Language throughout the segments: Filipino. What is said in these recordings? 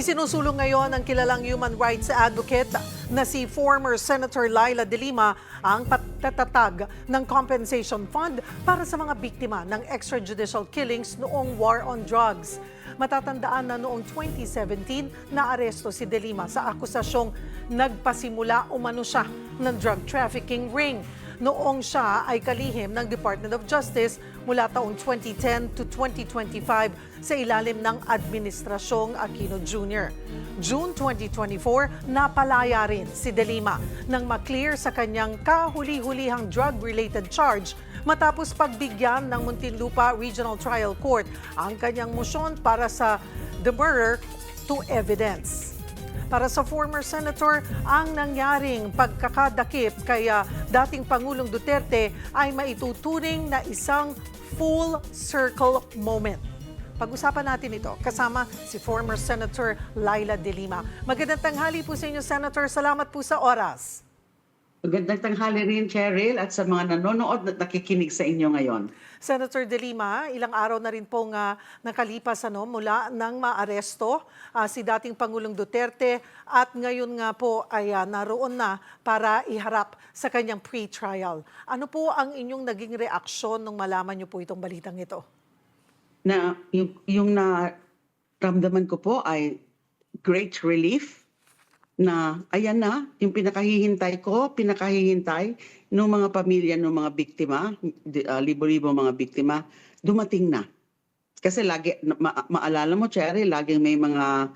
Isinusulong ngayon ng kilalang human rights advocate na si former Senator Laila De Lima ang pagtatatag ng compensation fund para sa mga biktima ng extrajudicial killings noong war on drugs. Matatandaan na noong 2017 naaresto si De Lima sa akusasyong nagpasimula umano siya ng drug trafficking ring. Noong siya ay kalihim ng Department of Justice mula taong 2010 to 2025 sa ilalim ng Administrasyong Aquino Jr. June 2024, napalaya rin si De Lima nang maklear sa kanyang kahuli-hulihang drug-related charge matapos pagbigyan ng Muntinlupa Regional Trial Court ang kanyang motion para sa demurrer to evidence. Para sa former senator, ang nangyaring pagkakadakip kay dating Pangulong Duterte ay maituturing na isang full circle moment. Pag-usapan natin ito kasama si former Senator Laila De Lima. Magandang tanghali po sa inyo, Senator. Salamat po sa oras. Magandang tanghali rin, Cheryl, at sa mga nanonood at nakikinig sa inyo ngayon. Senator De Lima, ilang araw na rin pong nakalipas mula nang maaresto si dating Pangulong Duterte at ngayon nga po ay naroon na para iharap sa kanyang pre-trial. Ano po ang inyong naging reaksyon nung malaman niyo po itong balitang ito? Na yung naramdaman ko po ay great relief na ayan na, yung pinakahihintay ng mga pamilya ng mga biktima, libo-libo mga biktima, dumating na. Kasi lagi, maalala mo, Cherry, laging may mga,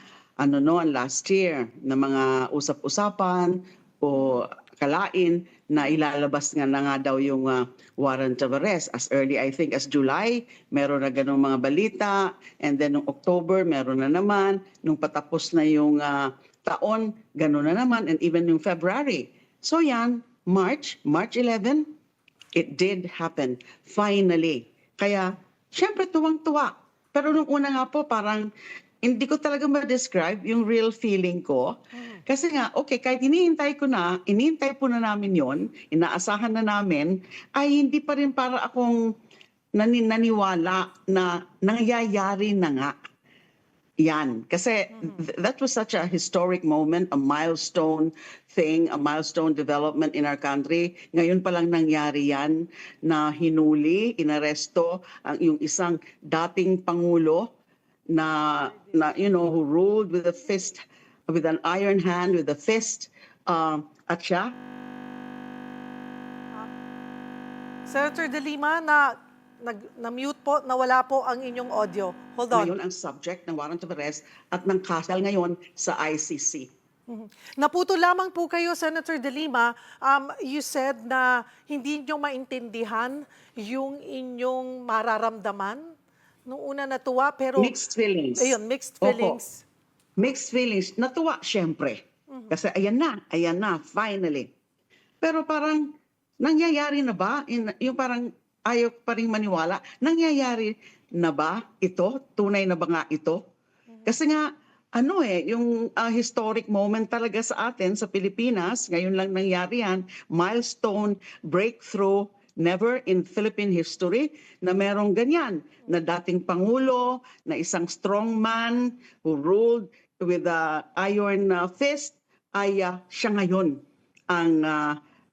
last year, na mga usap-usapan o kalain na ilalabas nga na nga daw yung warrant of arrest. As early, I think, as July, meron na ganong mga balita. And then, noong October, meron na naman. Nung patapos na yung taon, gano'n na naman, and even yung February. So yan, March 11, it did happen, finally. Kaya, syempre tuwang-tuwa. Pero nung una nga po, parang hindi ko talaga ma-describe yung real feeling ko. Kasi nga, okay, kahit inihintay po na namin yon, inaasahan na namin, ay hindi pa rin para akong naniniwala na nangyayari na nga. Yan. Kasi that was such a historic moment, a milestone thing, a milestone development in our country. Ngayon pa lang nangyari yan na hinuli, inaresto yung isang dating Pangulo na who ruled with a fist, with an iron hand, with a fist, at siya. Senator De Lima, na-mute po, nawala po ang inyong audio. Hold on. Ngayon ang subject ng warrant of arrest at ng kasal ngayon sa ICC. Naputo lamang po kayo, Senator De Lima. You said na hindi nyo maintindihan yung inyong mararamdaman. Nung una natuwa, pero... Mixed feelings. Ayun, mixed feelings. Opo. Mixed feelings. Natuwa, syempre. Kasi ayan na, finally. Pero parang, nangyayari na ba? Yung parang ayaw pa rin maniwala. Nangyayari na ba ito? Tunay na ba nga ito? Kasi nga, yung historic moment talaga sa atin, sa Pilipinas, ngayon lang nangyari yan, milestone, breakthrough, never in Philippine history na merong ganyan, na dating Pangulo, na isang strong man who ruled with a iron fist, ay siya ngayon ang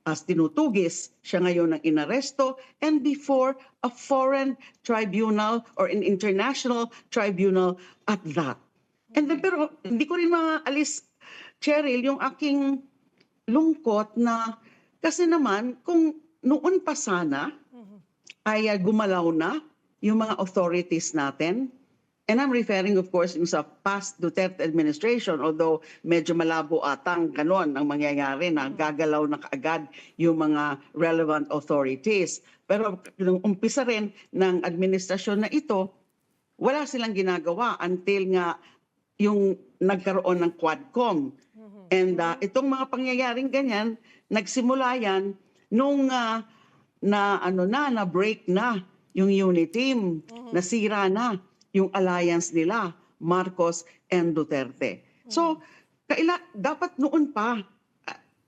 as tinutugis, siya ngayon ang inaresto, and before a foreign tribunal or an international tribunal at that. And then, pero hindi ko rin maalis, Cheryl, yung aking lungkot na kasi naman kung noon pa sana ay gumalaw na yung mga authorities natin. And I'm referring, of course, yung sa past Duterte administration, although medyo malabo atang ganon ang mangyayari na gagalaw na kaagad yung mga relevant authorities. Pero nung umpisa rin ng administrasyon na ito, wala silang ginagawa until nga yung nagkaroon ng Quadcom. And itong mga pangyayaring ganyan, nagsimula yan nung na break na yung unity team, nasira na yung alliance nila, Marcos and Duterte. So, dapat noon pa,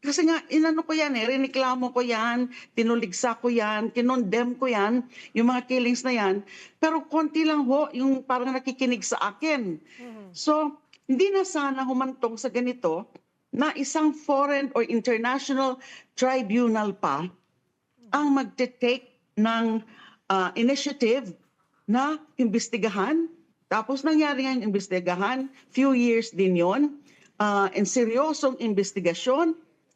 kasi nga, inano ko yan riniklamo ko yan, tinuligsa ko yan, kinondem ko yan, yung mga killings na yan, pero konti lang ho, yung parang nakikinig sa akin. So, hindi na sana humantong sa ganito na isang foreign or international tribunal pa ang magte-take ng initiative na imbestigahan. Tapos nangyari nga yung imbestigahan, few years din yon, and seryosong investigasyon,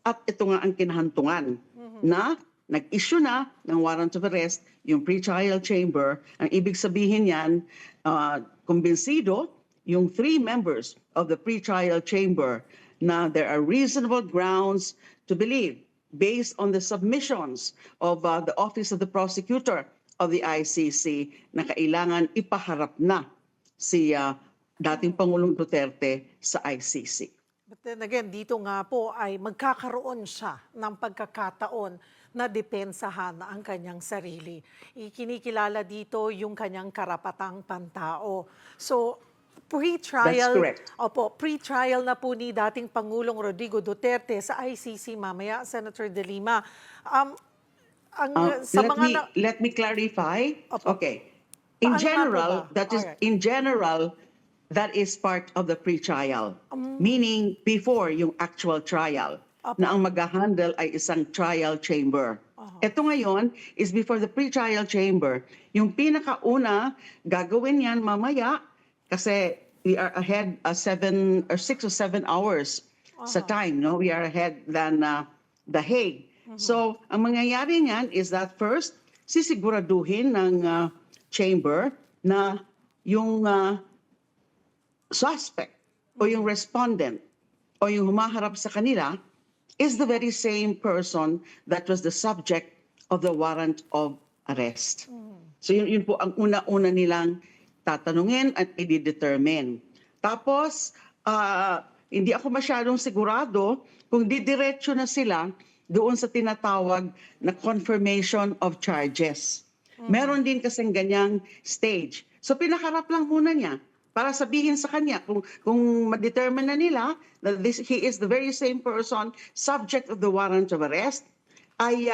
at ito nga ang kinahantungan na nag-issue na ng warrant of arrest yung pre-trial chamber. Ang ibig sabihin yan, kumbinsido yung 3 members of the pre-trial chamber na there are reasonable grounds to believe based on the submissions of the Office of the Prosecutor of the ICC na kailangan ipaharap na si dating Pangulong Duterte sa ICC. But then again, dito nga po ay magkakaroon siya ng pagkakataon na depensahan ang kanyang sarili. Ikinikilala dito yung kanyang karapatang pantao. So, pre-trial, That's correct. opo, pre-trial na po ni dating Pangulong Rodrigo Duterte sa ICC mamaya, Senator De Lima. Let me clarify. Opo. Okay. In Paano nga general, po ba? Alright. that is part of the pre-trial. Meaning before yung actual trial na ang mag-handle ay isang trial chamber. Ito ngayon is before the pre-trial chamber. Yung pinakauna, gagawin yan mamaya kasi we are ahead 6 or 7 hours sa time. No? We are ahead than The Hague. So, ang mangyayari niyan is that first, sisiguraduhin ng chamber na yung suspect o yung respondent o yung humaharap sa kanila is the very same person that was the subject of the warrant of arrest. So yun po ang una-una nilang tatanungin at i-determine. Tapos, hindi ako masyadong sigurado kung didiretso na sila doon sa tinatawag na confirmation of charges. Meron din kasing ganyang stage. So pinaharap lang muna niya para sabihin sa kanya kung ma-determine na nila that he is the very same person subject of the warrant of arrest, ay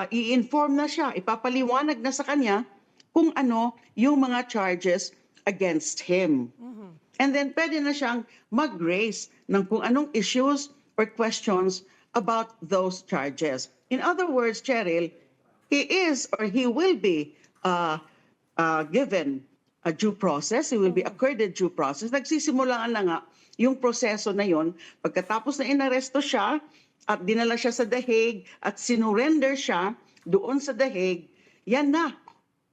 i-inform na siya, ipapaliwanag na sa kanya kung ano yung mga charges against him. And then pwede na siyang mag-raise ng kung anong issues or questions about those charges. In other words, Cheryl, he is or he will be given a due process. He will be accorded due process. Nagsisimulaan na nga yung proseso na yon. Pagkatapos na inaresto siya at dinala siya sa The Hague at sinurrender siya doon sa The Hague, yan na.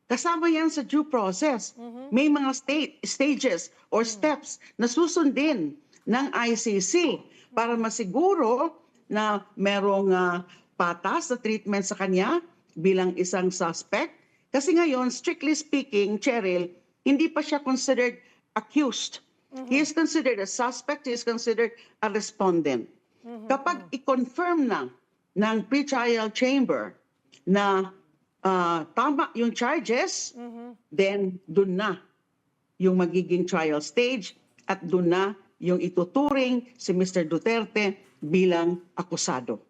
Kasama yan sa due process. May mga stages or steps na susundin ng ICC para masiguro na merong patas na treatment sa kanya bilang isang suspect. Kasi ngayon, strictly speaking, Cheryl, hindi pa siya considered accused. He is considered a suspect, he is considered a respondent. Kapag i-confirm na ng pre-trial chamber na tama yung charges, then dun na yung magiging trial stage at dun na yung ituturing si Mr. Duterte bilang akusado.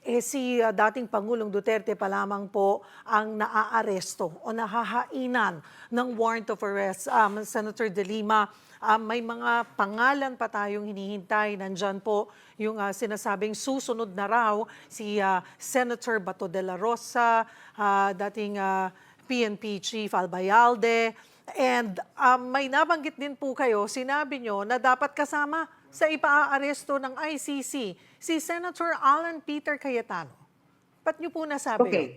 Si dating Pangulong Duterte pa lamang po ang naaaresto o nahahainan ng warrant of arrest. Senator De Lima, may mga pangalan pa tayong hinihintay. Nandyan po yung sinasabing susunod na raw si Senator Bato de la Rosa, dating PNP Chief Albayalde. And may nabanggit din po kayo, sinabi nyo na dapat kasama sa ipaaresto ng ICC si Senator Alan Peter Cayetano. Ba't nyo po nasabi yun?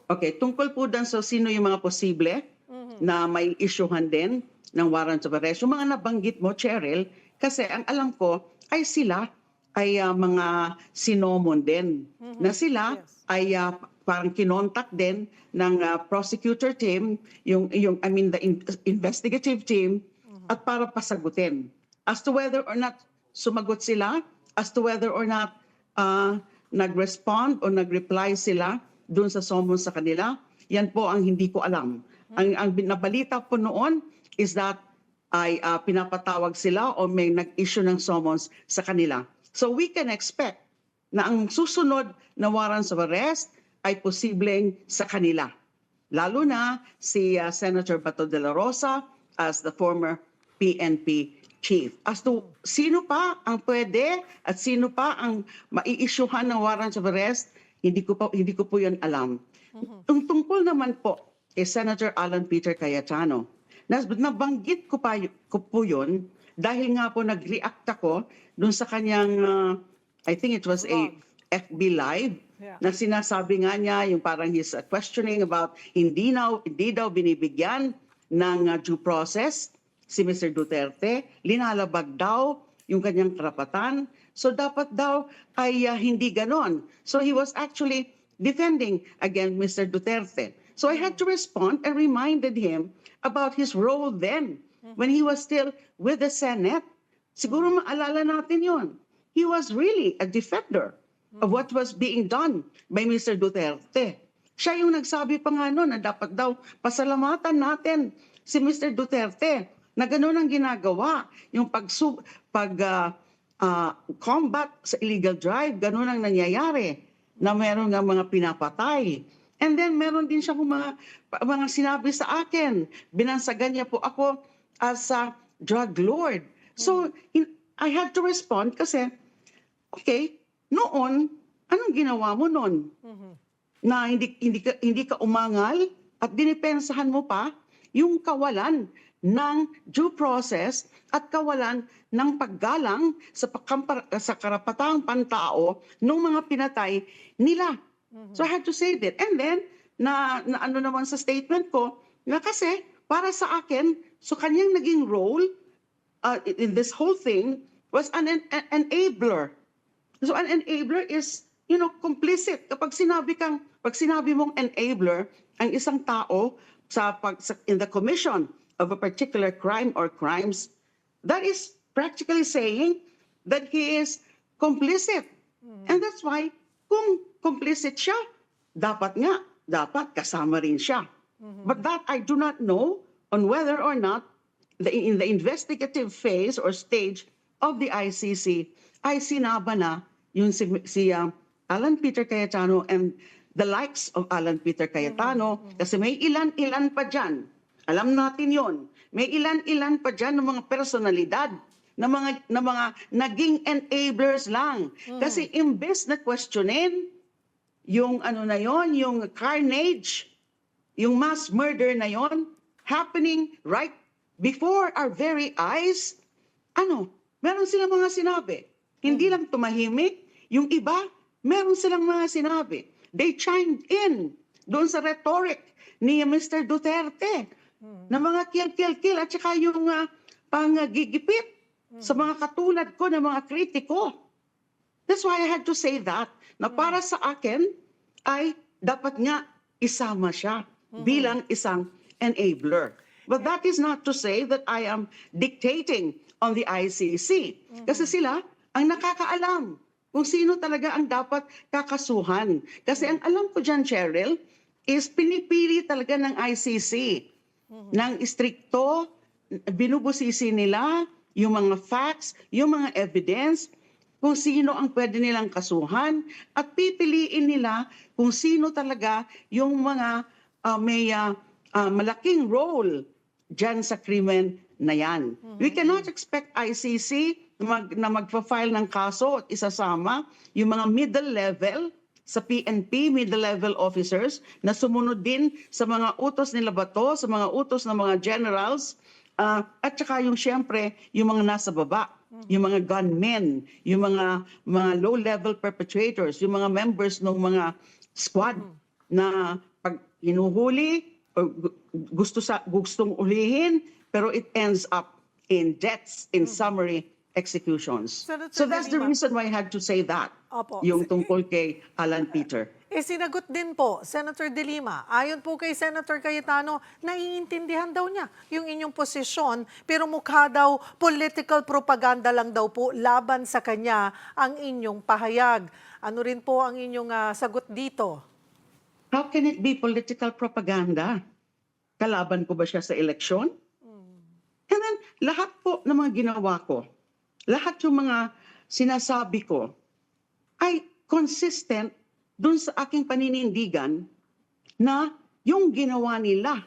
Okay, tungkol po dun sa sino yung mga posible na may isyuhan din ng warrant of arrest. Yung mga nabanggit mo, Cheryl, kasi ang alam ko ay sila ay mga sinomon din. Na sila ay parang kinontak din ng prosecutor team, the investigative team, at para pasagutin. As to whether or not sumagot sila, as to whether or not nag-respond o nag-reply sila dun sa summons sa kanila, yan po ang hindi ko alam. Ang nabalita po noon is that ay pinapatawag sila o may nag-issue ng summons sa kanila. So we can expect na ang susunod na warrants of arrest ay posibleng sa kanila. Lalo na si Senator Bato de la Rosa as the former PNP chief as to sino pa ang pwede at sino pa ang mai-issuehan ng warrants of arrest. Hindi ko po 'yon alam. Yung tungkol naman po kay Senator Alan Peter Cayetano, nabanggit ko po 'yon dahil nga po nag-react ako dun sa kanyang I think it was a FB Live. Yeah. Na sinasabi nga niya yung parang he's questioning about hindi daw binibigyan ng due process si Mr. Duterte, linalabag daw yung kanyang karapatan. So dapat daw ay hindi ganon. So he was actually defending against Mr. Duterte. So I had to respond and reminded him about his role then when he was still with the Senate. Siguro maalala natin yon. He was really a defender of what was being done by Mr. Duterte. Siya yung nagsabi pa nga noon na dapat daw pasalamatan natin si Mr. Duterte na gano'n ang ginagawa. Yung combat sa illegal drive, gano'n ang nangyayari na meron nga mga pinapatay. And then meron din siya mga sinabi sa akin. Binansagan niya po ako as a drug lord. So I had to respond kasi, okay, noon, anong ginawa mo noon? Na hindi ka umangal at dinipensahan mo pa yung kawalan ng due process at kawalan ng paggalang sa karapatang pantao ng mga pinatay nila. So I had to say that. And then, na ano naman sa statement ko, na kasi para sa akin, so kanyang naging role in this whole thing was an enabler. So an enabler is, complicit. Pag sinabi mong enabler, ang isang tao in the commission of a particular crime or crimes, that is practically saying that he is complicit. And that's why, kung complicit siya, dapat kasama rin siya. But that I do not know on whether or not in the investigative phase or stage of the ICC ay sinaba na yung si Alan Peter Cayetano and the likes of Alan Peter Cayetano, kasi may ilan-ilan pa dyan. Alam natin yon. May ilan-ilan pa dyan ng mga personalidad na mga naging enablers lang. Kasi imbes na questionin yung yung carnage, yung mass murder na yon happening right before our very eyes, meron silang mga sinabi. Hindi lang tumahimik, yung iba, meron silang mga sinabi. They chimed in doon sa rhetoric ni Mr. Duterte na mga kill at saka yung panggigipit sa mga katulad ko na mga kritiko. That's why I had to say that, na para sa akin ay dapat nga isama siya bilang isang enabler. But that is not to say that I am dictating on the ICC. Kasi sila ang nakakaalam kung sino talaga ang dapat kakasuhan. Kasi ang alam ko dyan, Cheryl, is pinipili talaga ng ICC ng istrikto, binubusisi nila yung mga facts, yung mga evidence, kung sino ang pwede nilang kasuhan, at pipiliin nila kung sino talaga yung mga may malaking role dyan sa krimen na yan. We cannot expect ICC na magpa-file ng kaso at isasama yung mga middle level sa PNP, middle level officers na sumunod din sa mga utos nila Bato, sa mga utos ng mga generals, at saka yung siyempre yung mga nasa baba, yung mga gunmen, yung mga low-level perpetrators, yung mga members ng mga squad na pag hinuhuli o gustong ulihin, pero it ends up in deaths, in summary executions. Senator So that's the Lima. reason why I had to say that, Opo. yung tungkol kay Alan Peter. Sinagot din po, Senator De Lima, ayon po kay Senator Cayetano, naiintindihan daw niya yung inyong posisyon, pero mukha daw political propaganda lang daw po laban sa kanya ang inyong pahayag. Ano rin po ang inyong sagot dito? How can it be political propaganda? Kalaban ko ba siya sa eleksyon? And then, lahat po ng mga ginawa ko, lahat yung mga sinasabi ko, ay consistent dun sa aking paninindigan na yung ginawa nila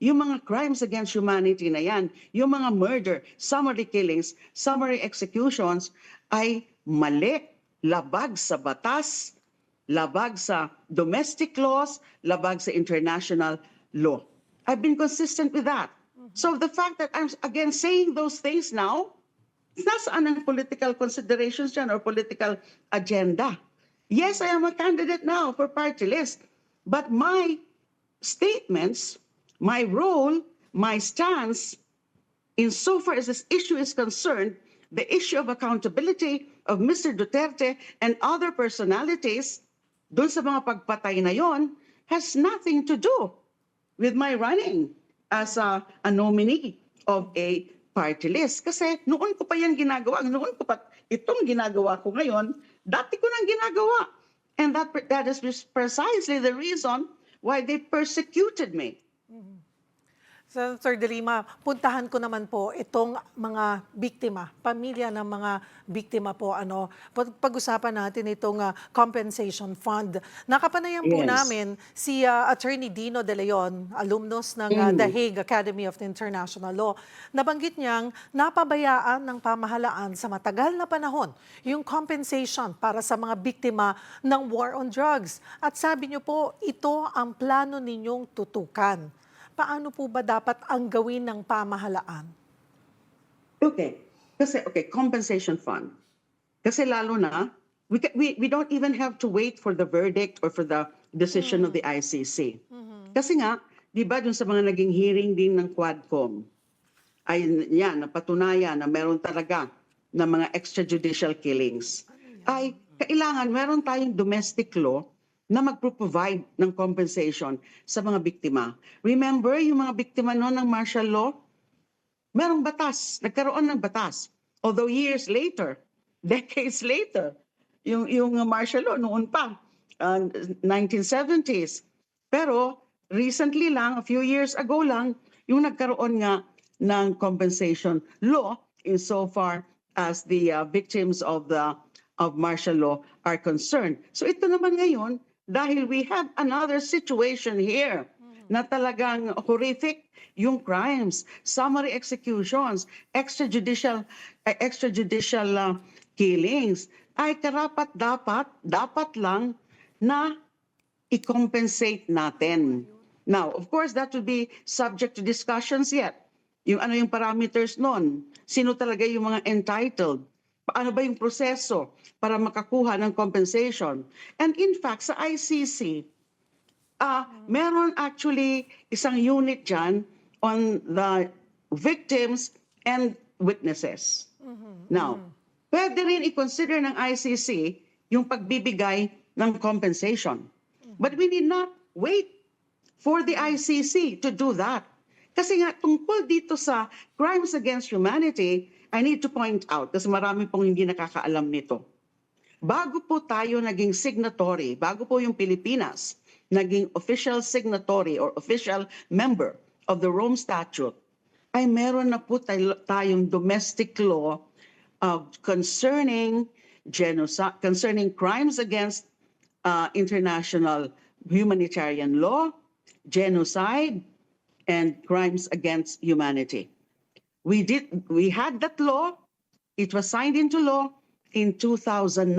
yung mga crimes against humanity na yan, yung mga murder, summary killings, summary executions ay mali, labag sa batas, labag sa domestic laws, labag sa international law. I've been consistent with that. So the fact that I'm again saying those things now, nasaan ang political considerations dyan or political agenda? Yes, I am a candidate now for party list, but my statements, my role, my stance, insofar as this issue is concerned, the issue of accountability of Mr. Duterte and other personalities, dun sa mga pagpatay na yon, has nothing to do with my running as a nominee of a party list. Kasi noon ko pa yan ginagawa, noon ko pa itong ginagawa ko ngayon, dati ko nang ginagawa. And that is precisely the reason why they persecuted me. Senator De Lima, puntahan ko naman po itong mga biktima, pamilya ng mga biktima po. Pag-usapan natin itong compensation fund. Nakapanayam po Yes. namin si Attorney Dino De Leon, alumnus ng The Hague Academy of International Law. Nabanggit niyang napabayaan ng pamahalaan sa matagal na panahon yung compensation para sa mga biktima ng war on drugs. At sabi niyo po, ito ang plano ninyong tutukan. Paano po ba dapat ang gawin ng pamahalaan? Okay. Kasi, compensation fund. Kasi lalo na, we don't even have to wait for the verdict or for the decision of the ICC. Kasi nga, di ba dun sa mga naging hearing din ng Quadcom, ay yan, napatunayan na meron talaga na mga extrajudicial killings, ay kailangan meron tayong domestic law na magpro-provide ng compensation sa mga biktima. Remember, yung mga biktima noon ng martial law, merong batas, nagkaroon ng batas. Although years later, decades later, yung martial law noon pa, 1970s. Pero recently lang, a few years ago lang, yung nagkaroon nga ng compensation law insofar as the victims of martial law are concerned. So ito naman ngayon, dahil we have another situation here na talagang horrific yung crimes, summary executions, extrajudicial killings, ay dapat lang na i-compensate natin. Now, of course, that would be subject to discussions yet. Yung parameters nun, sino talaga yung mga entitled, paano ba yung proseso para makakuha ng compensation. And in fact, sa ICC, meron actually isang unit dyan on the victims and witnesses. Now, pwede rin i-consider ng ICC yung pagbibigay ng compensation. But we need not wait for the ICC to do that. Kasi nga, tungkol dito sa crimes against humanity, I need to point out, kasi marami pong hindi nakakaalam nito. Bago po tayo naging signatory, bago po yung Pilipinas naging official signatory or official member of the Rome Statute, ay meron na po tayong domestic law concerning genocide, concerning crimes against international humanitarian law, genocide, and crimes against humanity. We had that law. It was signed into law in 2009,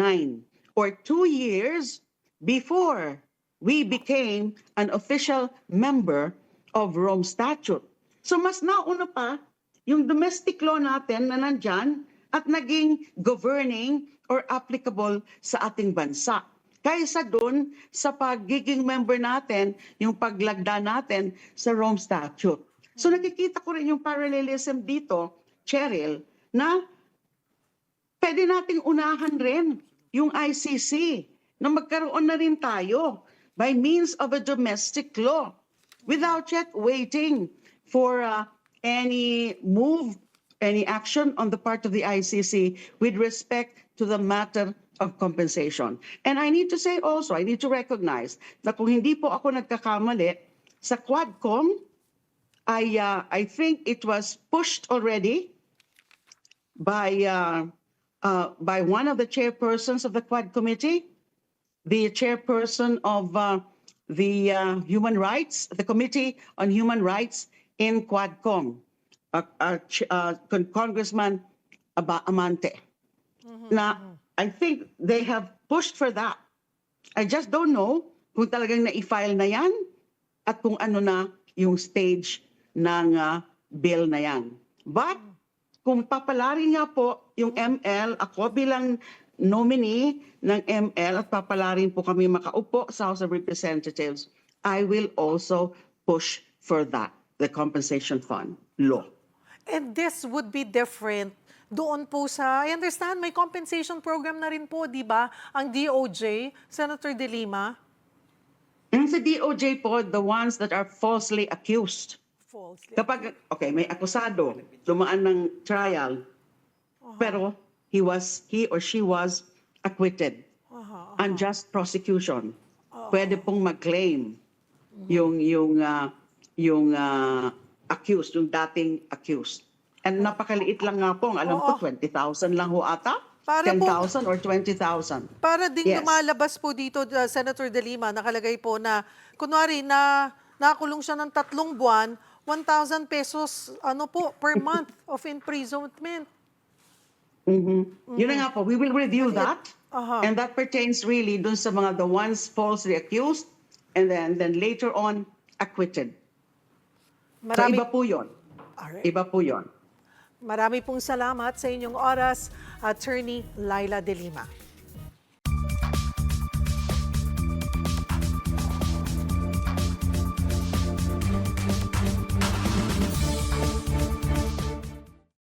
or 2 years before we became an official member of Rome Statute. So mas nauna pa yung domestic law natin na nandyan at naging governing or applicable sa ating bansa. Kaysa dun sa pagiging member natin, yung paglagda natin sa Rome Statute. So nakikita ko rin yung parallelism dito, Cheryl, na pwede nating unahan rin yung ICC na magkaroon na rin tayo by means of a domestic law without yet waiting for any move, any action on the part of the ICC with respect to the matter of compensation. And I need to say also, I need to recognize na kung hindi po ako nagkakamali, sa Quadcom, I think it was pushed already by one of the chairpersons of the Quad Committee, the chairperson of the Human Rights, the Committee on Human Rights in Quadcom, Congressman Amante, na I think they have pushed for that. I just don't know kung talagang na-file na yan at kung ano na yung stage ng bill na yan. But kung papalarin nga po yung ML, ako bilang nominee ng ML at papalarin po kami makaupo sa House of Representatives, I will also push for that, the compensation fund law. And this would be different doon po sa, I understand, may compensation program na rin po, di ba? Ang DOJ, Senator De Lima. And sa DOJ po, the ones that are falsely accused. Falsely. Kapag, okay, may akusado, dumaan ng trial, pero he or she was acquitted. Unjust prosecution. Pwede pong mag-claim yung accused, yung dating accused. And napakaliit lang nga po, ang alam ko 20,000 lang ho ata. Para po- 10,000 or 20,000. Para din Yes. lumalabas po dito, Senator De Lima, nakalagay po na, kunwari, na nakulong siya ng 3 buwan, 1,000 pesos per month of imprisonment. Yun na nga po, we will review that. Aha. And that pertains really dun sa mga the ones falsely accused and then later on acquitted. So Marami, iba po yun. Alright. Iba po yun. Marami pong salamat sa inyong oras, Attorney Laila De Lima.